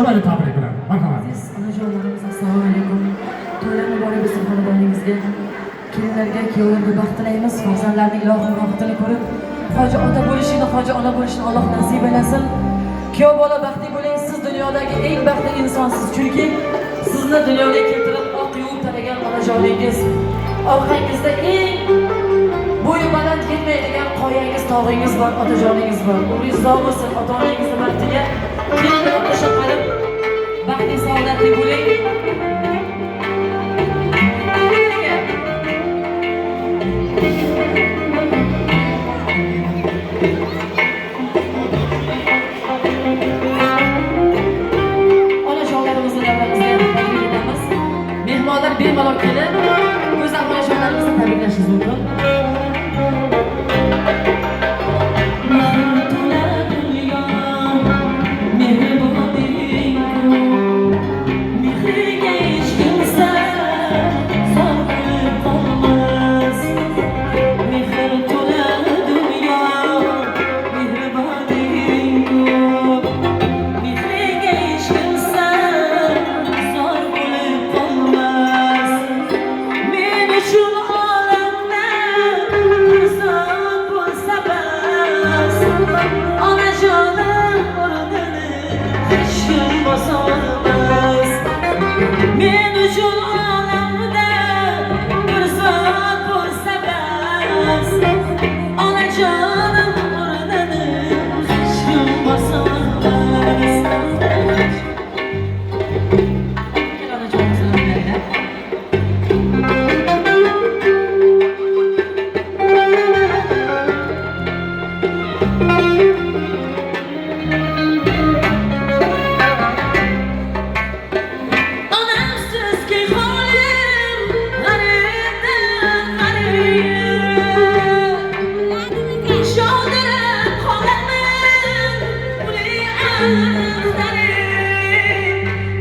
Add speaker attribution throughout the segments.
Speaker 1: Hadi tabir edilen. Marhamat.
Speaker 2: Aziz onajonlarimiz, assalomu alaykum. To'ylar muborak bo'lsin xonadoningizga. Kelinlarga, kuyovlarga baxt tilaymiz. Farzandlarning ilohim rohatini ko'rib, hoji ota bo'lishini, hoji ona bo'lishini Alloh nasib eylesin. Kuyov bola baxtli bo'ling. Siz dunyodagi eng baxtli insonsiz. Chunki sizni dunyoga keltirib oq yuvib taragan onajoningiz, orqangizda eng bo'yi baland yetmaydigan qoyangiz, tog'ingiz bor, otajoningiz bor. Umringiz uzoq bo'lsin. Ota-onangizni baxtiga kelin qo'shib qilib baxtli saodatli bo'ling. Onajonlarimizni davramizga taklif etamiz. Mehmonlar bemalol kelib, go'zal onajonlarimizni tabriklashingiz mumkin. Men uchun olamda bir zot bo'lsa bas, onajonim o'rnini hech kim bosolmas.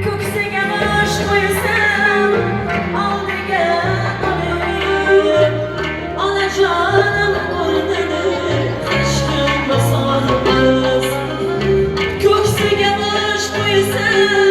Speaker 2: Ko'ksiga bosh qo'ysam oldiga olib, onajonim o'rnini hech kim bosolmas. Ko'ksiga bosh qo'ysam